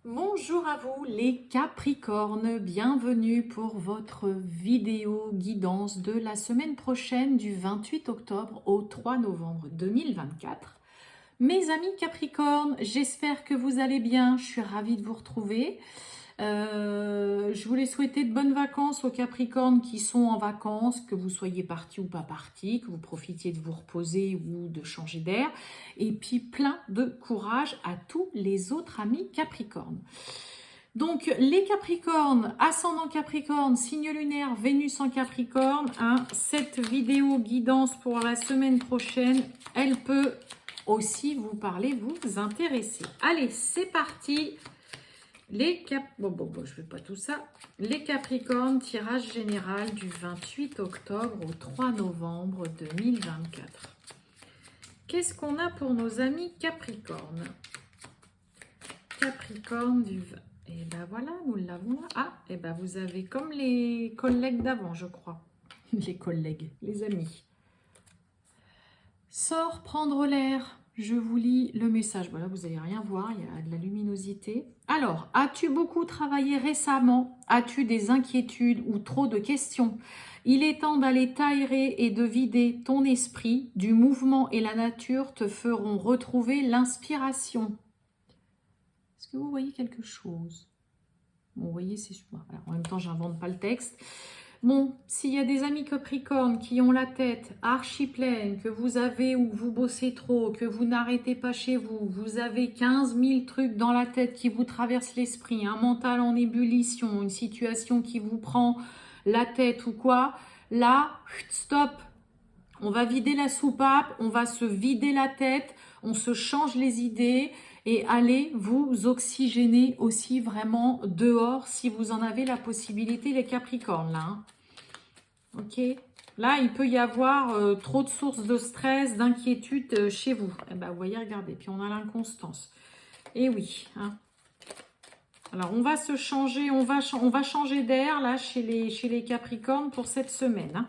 Bonjour à vous les Capricornes, bienvenue pour votre vidéo guidance de la semaine prochaine du 28 octobre au 3 novembre 2024. Mes amis Capricornes, j'espère que vous allez bien, je suis ravie de vous retrouver. Je voulais souhaiter de bonnes vacances aux Capricornes qui sont en vacances, que vous soyez partis ou pas partis, que vous profitiez de vous reposer ou de changer d'air. Et puis plein de courage à tous les autres amis Capricornes. Donc les Capricornes, ascendant Capricorne, signe lunaire, Vénus en Capricorne, cette vidéo guidance pour la semaine prochaine, elle peut aussi vous parler, vous intéresser. Allez, c'est parti. Je veux pas tout ça. Les Capricornes, tirage général du 28 octobre au 3 novembre 2024. Qu'est-ce qu'on a pour nos amis Capricornes? Capricorne du... Et ben voilà, nous l'avons là. Ah, et ben vous avez comme les collègues d'avant, je crois. Les collègues, les amis. Sors prendre l'air. Je vous lis le message. Voilà, vous n'allez rien voir, il y a de la luminosité. Alors, as-tu beaucoup travaillé récemment? As-tu des inquiétudes ou trop de questions? Il est temps d'aller t'aérer et de vider ton esprit. Du mouvement et la nature te feront retrouver l'inspiration. Est-ce que vous voyez quelque chose? Bon, vous voyez, c'est... Voilà, en même temps, j'invente pas le texte. Bon, s'il y a des amis Capricornes qui ont la tête archi pleine, que vous avez ou vous bossez trop, que vous n'arrêtez pas chez vous, vous avez 15 000 trucs dans la tête qui vous traversent l'esprit, un mental en ébullition, une situation qui vous prend la tête ou quoi, là, stop, on va vider la soupape, on va se vider la tête, on se change les idées et allez vous oxygéner aussi vraiment dehors si vous en avez la possibilité, les Capricornes là. Hein. Ok, là il peut y avoir trop de sources de stress, d'inquiétude chez vous. Eh ben, vous voyez, regardez, puis on a l'inconstance. Et oui, hein. Alors on va se changer, on va changer d'air là chez les Capricornes pour cette semaine. Hein.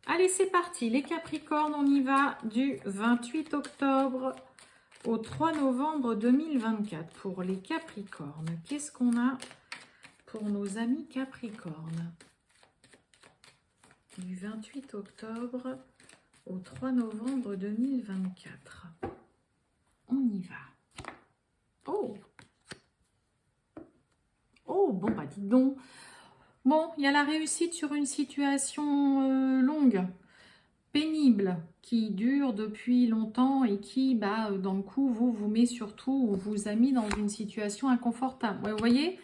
Allez, c'est parti, les Capricornes, on y va du 28 octobre au 3 novembre 2024 pour les Capricornes. Qu'est-ce qu'on a pour nos amis Capricornes? Du 28 octobre au 3 novembre 2024. On y va. Oh! Oh, bon, bah dites donc. Bon, il y a la réussite sur une situation longue, pénible, qui dure depuis longtemps et qui, dans le coup, vous met surtout ou vous a mis dans une situation inconfortable. Ouais, vous voyez,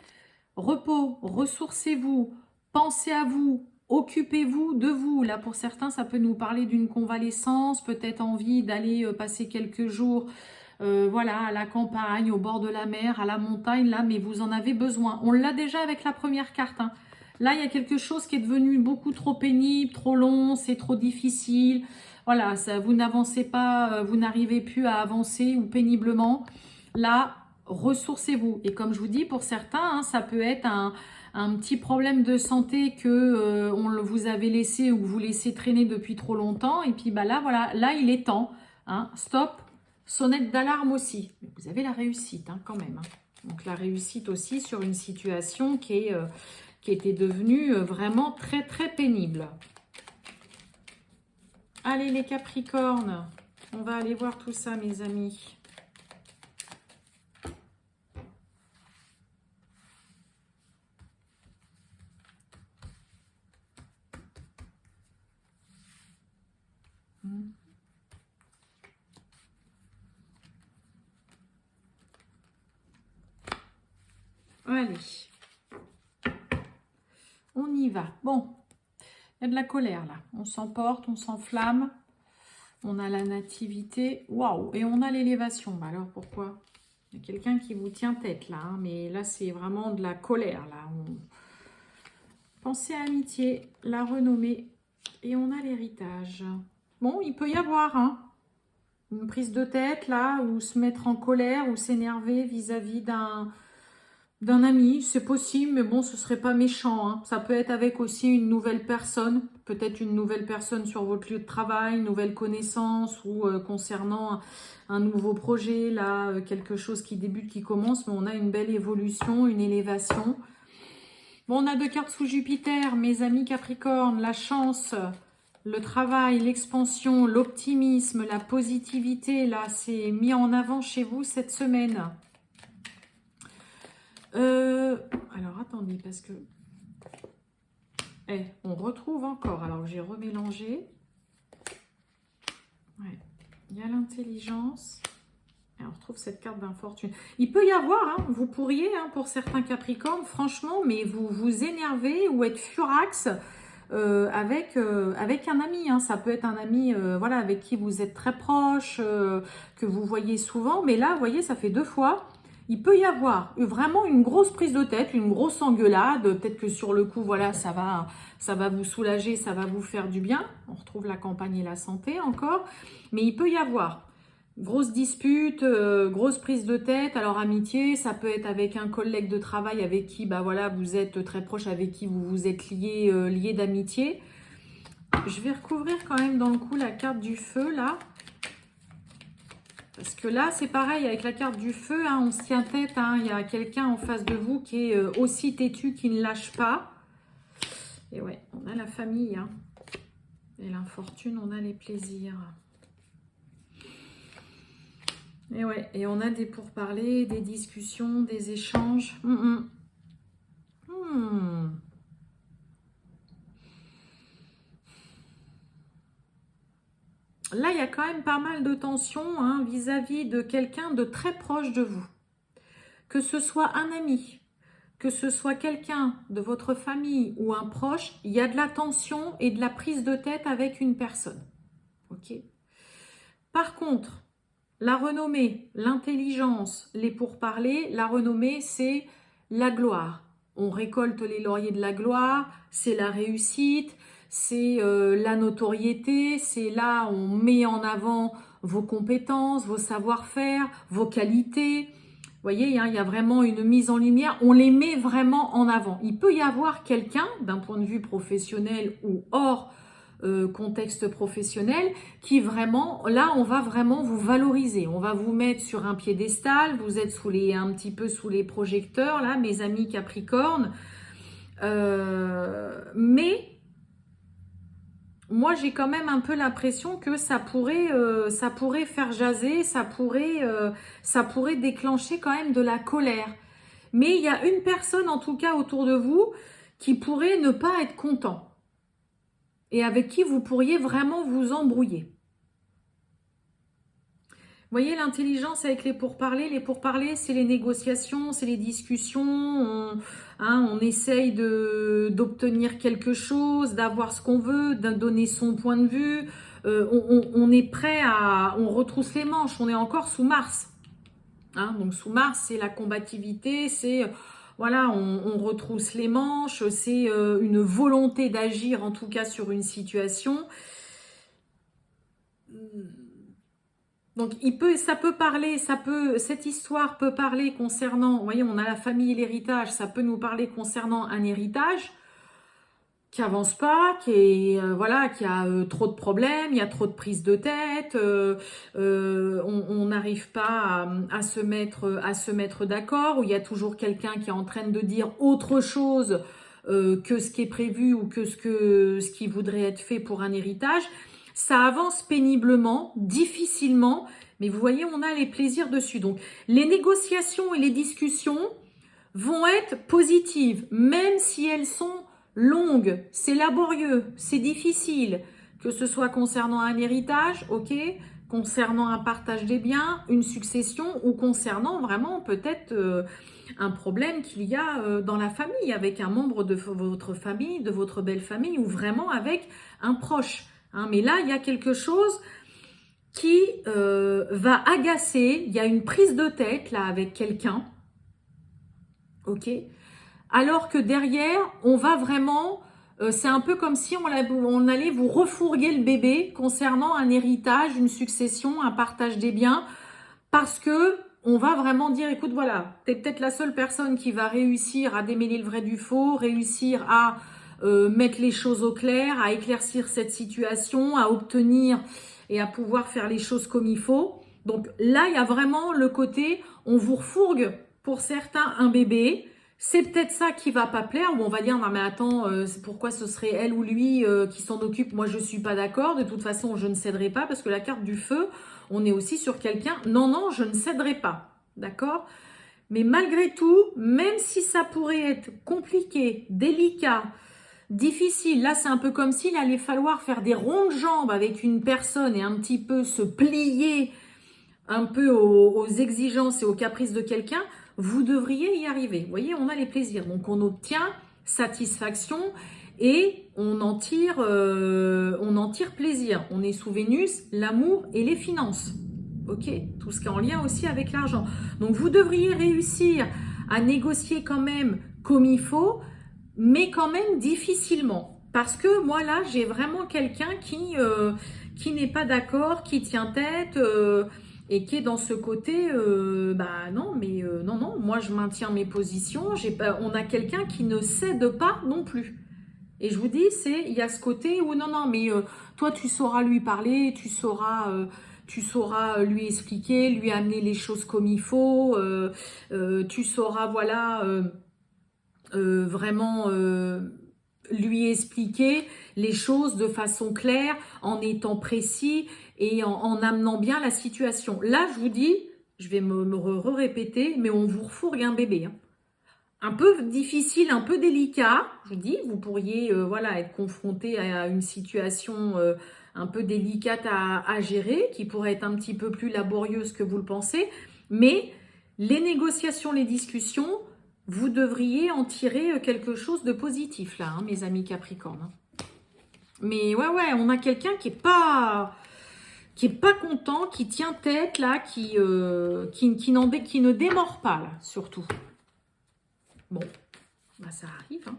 repos, ressourcez-vous, pensez à vous, occupez-vous de vous. Là, pour certains, ça peut nous parler d'une convalescence, peut-être envie d'aller passer quelques jours voilà, à la campagne, au bord de la mer, à la montagne, là, mais vous en avez besoin. On l'a déjà avec la première carte, hein. Là, il y a quelque chose qui est devenu beaucoup trop pénible, trop long, c'est trop difficile. Voilà, ça, vous n'avancez pas, vous n'arrivez plus à avancer ou péniblement. Là, ressourcez-vous. Et comme je vous dis, pour certains, hein, ça peut être un petit problème de santé que vous avez laissé ou que vous laissez traîner depuis trop longtemps. Et puis là, voilà, là, il est temps. Hein, stop, sonnette d'alarme aussi. Mais vous avez la réussite hein, quand même. Hein. Donc la réussite aussi sur une situation qui était devenue vraiment très très pénible. Allez les Capricornes, on va aller voir tout ça mes amis. Allez, on y va. Bon, il y a de la colère là. On s'emporte, on s'enflamme. On a la nativité. Waouh! Et on a l'élévation. Bah alors pourquoi? Il y a quelqu'un qui vous tient tête là. Hein, mais là, c'est vraiment de la colère là. Pensez à l'amitié, la renommée. Et on a l'héritage. Bon, il peut y avoir une prise de tête là, ou se mettre en colère, ou s'énerver vis-à-vis d'un ami, c'est possible, mais bon, ce serait pas méchant, hein. Ça peut être avec aussi une nouvelle personne, peut-être une nouvelle personne sur votre lieu de travail, une nouvelle connaissance ou concernant un nouveau projet, là, quelque chose qui débute, qui commence, mais on a une belle évolution, une élévation. Bon, on a 2 cartes sous Jupiter, mes amis Capricorne, la chance, le travail, l'expansion, l'optimisme, la positivité, là, c'est mis en avant chez vous cette semaine. Alors, attendez, parce que... on retrouve encore. Alors, j'ai remélangé. Ouais. Il y a l'intelligence. Et on retrouve cette carte d'infortune. Il peut y avoir, hein, vous pourriez, hein, pour certains Capricornes, franchement, mais vous vous énervez ou être furax avec un ami. Hein. Ça peut être un ami voilà, avec qui vous êtes très proche, que vous voyez souvent. Mais là, vous voyez, ça fait 2 fois. Il peut y avoir vraiment une grosse prise de tête, une grosse engueulade. Peut-être que sur le coup, voilà, ça va vous soulager, ça va vous faire du bien. On retrouve la campagne et la santé encore. Mais il peut y avoir grosse dispute, grosse prise de tête. Alors amitié, ça peut être avec un collègue de travail avec qui bah, voilà, vous êtes très proche, avec qui vous vous êtes lié d'amitié. Je vais recouvrir quand même dans le coup la carte du feu là. Parce que là, c'est pareil, avec la carte du feu, hein, on se tient tête. Hein, il y a quelqu'un en face de vous qui est aussi têtu, qui ne lâche pas. Et ouais, on a la famille. Hein, et l'infortune, on a les plaisirs. Et ouais, et on a des pourparlers, des discussions, des échanges. Là, il y a quand même pas mal de tensions hein, vis-à-vis de quelqu'un de très proche de vous. Que ce soit un ami, que ce soit quelqu'un de votre famille ou un proche, il y a de la tension et de la prise de tête avec une personne. Ok. Par contre, la renommée, l'intelligence, les pourparlers, la renommée, c'est la gloire. On récolte les lauriers de la gloire, c'est la réussite, c'est la notoriété, c'est là où on met en avant vos compétences, vos savoir-faire, vos qualités. Vous voyez, hein, il y a vraiment une mise en lumière, on les met vraiment en avant. Il peut y avoir quelqu'un, d'un point de vue professionnel ou hors contexte professionnel, qui vraiment, là, on va vraiment vous valoriser. On va vous mettre sur un piédestal, vous êtes un petit peu sous les projecteurs, là, mes amis Capricorne. Mais moi, j'ai quand même un peu l'impression que ça pourrait faire jaser, ça pourrait déclencher quand même de la colère. Mais il y a une personne, en tout cas, autour de vous, qui pourrait ne pas être content. Et avec qui vous pourriez vraiment vous embrouiller. Vous voyez l'intelligence avec les pourparlers, c'est les négociations, c'est les discussions, on essaye d'obtenir quelque chose, d'avoir ce qu'on veut, de donner son point de vue, on est prêt on retrousse les manches, on est encore sous Mars. Hein, donc sous Mars, c'est la combativité, c'est... Voilà, on retrousse les manches, c'est une volonté d'agir, en tout cas sur une situation. Donc ça peut parler, cette histoire peut parler concernant, vous voyez, on a la famille et l'héritage, ça peut nous parler concernant un héritage qui avance pas, qui a trop de problèmes, il y a trop de prises de tête, on n'arrive pas à se mettre d'accord, où il y a toujours quelqu'un qui est en train de dire autre chose que ce qui est prévu ou que ce qui voudrait être fait pour un héritage. Ça avance péniblement, difficilement, mais vous voyez, on a les plaisirs dessus. Donc, les négociations et les discussions vont être positives, même si elles sont longues, c'est laborieux, c'est difficile, que ce soit concernant un héritage, ok, concernant un partage des biens, une succession, ou concernant vraiment peut-être un problème qu'il y a dans la famille, avec un membre de votre famille, de votre belle famille, ou vraiment avec un proche. Hein. Mais là, il y a quelque chose qui va agacer, il y a une prise de tête là avec quelqu'un, ok, alors que derrière, on va vraiment, c'est un peu comme si on allait vous refourguer le bébé concernant un héritage, une succession, un partage des biens, parce que on va vraiment dire, écoute, voilà, tu es peut-être la seule personne qui va réussir à démêler le vrai du faux, réussir à mettre les choses au clair, à éclaircir cette situation, à obtenir et à pouvoir faire les choses comme il faut. Donc là, il y a vraiment le côté, on vous refourgue pour certains un bébé. C'est peut-être ça qui va pas plaire, ou on va dire, non mais attends, pourquoi ce serait elle ou lui qui s'en occupe? Moi, je suis pas d'accord. De toute façon, je ne céderai pas parce que la carte du feu, on est aussi sur quelqu'un. Non, non, je ne céderai pas. D'accord? Mais malgré tout, même si ça pourrait être compliqué, délicat, difficile, là c'est un peu comme s'il allait falloir faire des rondes jambes avec une personne et un petit peu se plier un peu aux exigences et aux caprices de quelqu'un, vous devriez y arriver. Vous voyez, on a les plaisirs. Donc on obtient satisfaction et on en tire plaisir. On est sous Vénus, l'amour et les finances. Ok, tout ce qui est en lien aussi avec l'argent. Donc vous devriez réussir à négocier quand même comme il faut, mais quand même difficilement. Parce que moi là, j'ai vraiment quelqu'un qui n'est pas d'accord, qui tient tête et qui est dans ce côté, bah non, mais non, non, moi je maintiens mes positions. On a quelqu'un qui ne cède pas non plus. Et je vous dis, il y a ce côté où non, non, mais toi tu sauras lui parler, tu sauras lui expliquer, lui amener les choses comme il faut, tu sauras, voilà, vraiment lui expliquer les choses de façon claire, en étant précis et en amenant bien la situation. Là, je vous dis, je vais me répéter, mais on vous refourgue un bébé. Hein. Un peu difficile, un peu délicat, je vous dis, vous pourriez voilà, être confronté à une situation un peu délicate à gérer, qui pourrait être un petit peu plus laborieuse que vous le pensez, mais les négociations, les discussions, vous devriez en tirer quelque chose de positif là, hein, mes amis Capricorne. Mais ouais, on a quelqu'un qui est pas content, qui tient tête là, qui ne démord pas là, surtout. Bon, bah ça arrive. Hein.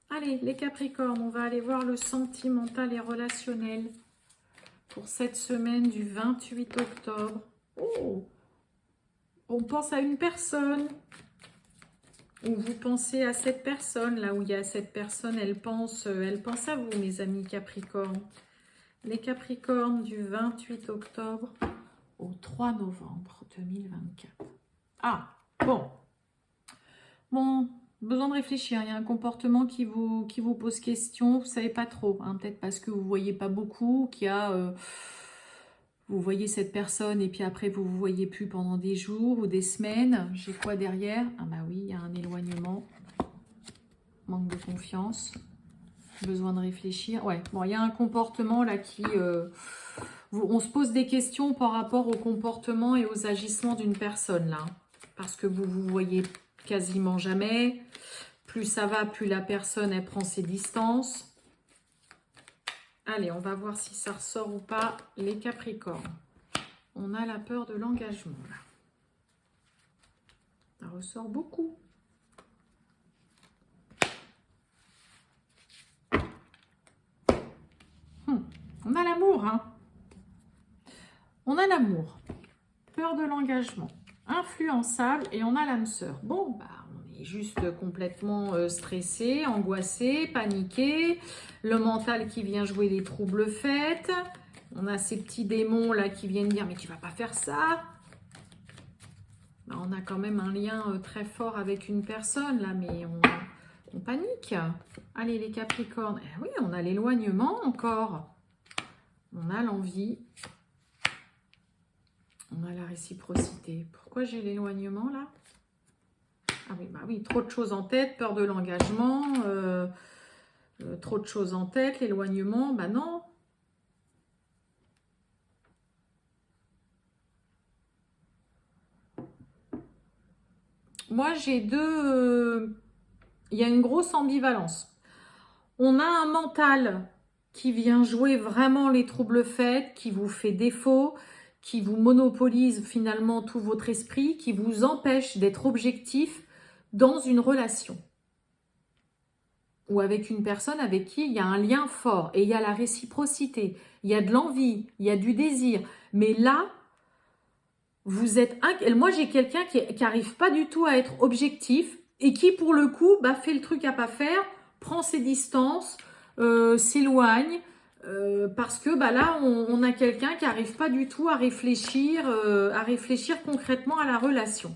Allez, les Capricornes, on va aller voir le sentimental et relationnel pour cette semaine du 28 octobre. Oh, on pense à une personne. Ou vous pensez à cette personne, là où il y a cette personne, elle pense à vous, mes amis Capricornes. Les Capricornes du 28 octobre au 3 novembre 2024. Ah, bon. Bon, besoin de réfléchir. Il y a un comportement qui vous pose question. Vous ne savez pas trop. Hein, peut-être parce que vous ne voyez pas beaucoup, qu'il y a... vous voyez cette personne et puis après vous ne vous voyez plus pendant des jours ou des semaines. J'ai quoi derrière? Ah bah oui, il y a un éloignement. Manque de confiance. Besoin de réfléchir. Ouais, bon, il y a un comportement là qui... on se pose des questions par rapport au comportement et aux agissements d'une personne là. Parce que vous vous voyez quasiment jamais. Plus ça va, plus la personne, elle prend ses distances. Allez, on va voir si ça ressort ou pas, les Capricornes. On a la peur de l'engagement, là. Ça ressort beaucoup. On a l'amour, hein. On a l'amour. Peur de l'engagement. Influençable et on a l'âme sœur. Bon, bah, on est juste complètement stressé, angoissé, paniqué. Le mental qui vient jouer les troubles faits. On a ces petits démons là qui viennent dire mais tu vas pas faire ça. Bah, on a quand même un lien très fort avec une personne là, mais on panique. Allez les Capricornes. Eh oui, on a l'éloignement encore. On a l'envie. On a la réciprocité. Pourquoi j'ai l'éloignement là? Ah oui, bah oui, trop de choses en tête, peur de l'engagement, trop de choses en tête, l'éloignement, bah non. Moi, j'ai deux... il y a une grosse ambivalence. On a un mental qui vient jouer vraiment les troubles faits, qui vous fait défaut, qui vous monopolise finalement tout votre esprit, qui vous empêche d'être objectif dans une relation. Ou avec une personne avec qui il y a un lien fort. Et il y a la réciprocité, il y a de l'envie, il y a du désir. Mais là, Vous êtes moi, j'ai quelqu'un qui n'arrive pas du tout à être objectif et qui, pour le coup, bah, fait le truc à pas faire, prend ses distances, s'éloigne, parce que bah, là, on a quelqu'un qui n'arrive pas du tout à réfléchir concrètement à la relation.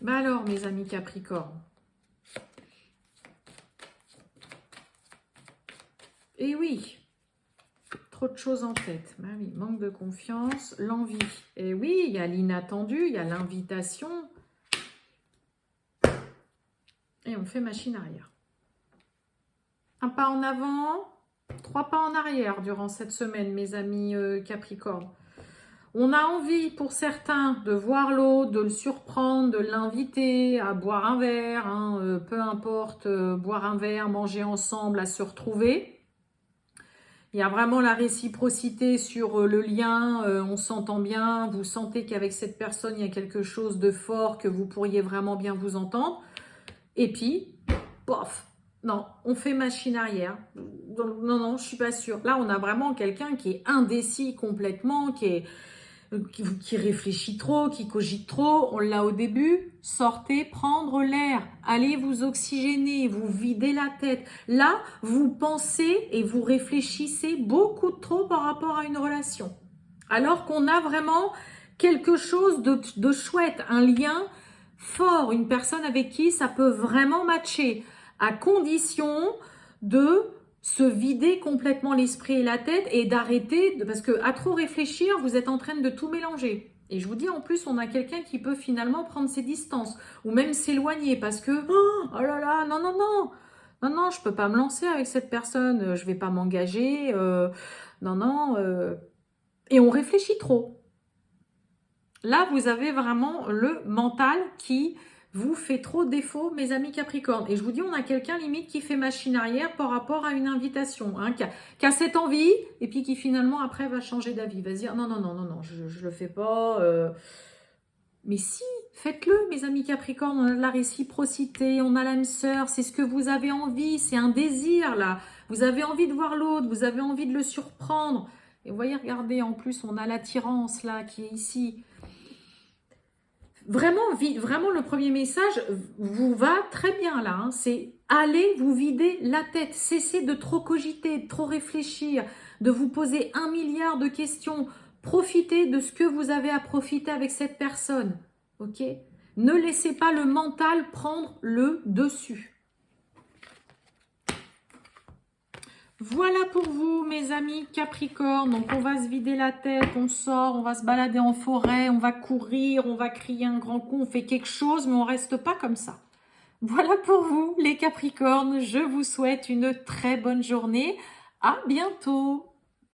Bah alors, mes amis Capricorne. Eh oui, trop de choses en tête. Bah oui, manque de confiance, l'envie. Et oui, il y a l'inattendu, il y a l'invitation. Et on fait machine arrière. Un pas en avant, 3 pas en arrière durant cette semaine, mes amis Capricorne. On a envie pour certains de voir l'autre, de le surprendre, de l'inviter à boire un verre, hein, peu importe, boire un verre, manger ensemble, à se retrouver. Il y a vraiment la réciprocité sur le lien, on s'entend bien, vous sentez qu'avec cette personne, il y a quelque chose de fort, que vous pourriez vraiment bien vous entendre. Et puis, pof, non, on fait machine arrière. Non, je suis pas sûre. Là, on a vraiment quelqu'un qui est indécis complètement, qui réfléchit trop, qui cogite trop. On l'a au début. Sortez, prendre l'air. Allez vous oxygéner, vous videz la tête. Là, vous pensez et vous réfléchissez beaucoup trop par rapport à une relation. Alors qu'on a vraiment quelque chose de chouette, un lien fort, une personne avec qui ça peut vraiment matcher, à condition de se vider complètement l'esprit et la tête et d'arrêter, parce que à trop réfléchir, vous êtes en train de tout mélanger. Et je vous dis, en plus, on a quelqu'un qui peut finalement prendre ses distances ou même s'éloigner parce que, oh là là, non, je peux pas me lancer avec cette personne, je vais pas m'engager, et on réfléchit trop. Là, vous avez vraiment le mental qui vous fait trop défaut, mes amis Capricorne. Et je vous dis, on a quelqu'un limite qui fait machine arrière par rapport à une invitation, hein, qui a cette envie, et puis qui finalement après va changer d'avis, va se dire non, je le fais pas. Mais si, faites-le, mes amis Capricorne, on a de la réciprocité, on a l'âme sœur, c'est ce que vous avez envie, c'est un désir là. Vous avez envie de voir l'autre, vous avez envie de le surprendre. Et vous voyez, regardez, en plus, on a l'attirance là qui est ici. Vraiment, le premier message vous va très bien là. Hein. C'est allez vous vider la tête. Cessez de trop cogiter, de trop réfléchir, de vous poser 1 milliard de questions. Profitez de ce que vous avez à profiter avec cette personne. Ok ? Ne laissez pas le mental prendre le dessus. Voilà pour vous, mes amis Capricorne. Donc, on va se vider la tête, on sort, on va se balader en forêt, on va courir, on va crier un grand coup, on fait quelque chose, mais on reste pas comme ça. Voilà pour vous, les Capricornes. Je vous souhaite une très bonne journée. À bientôt.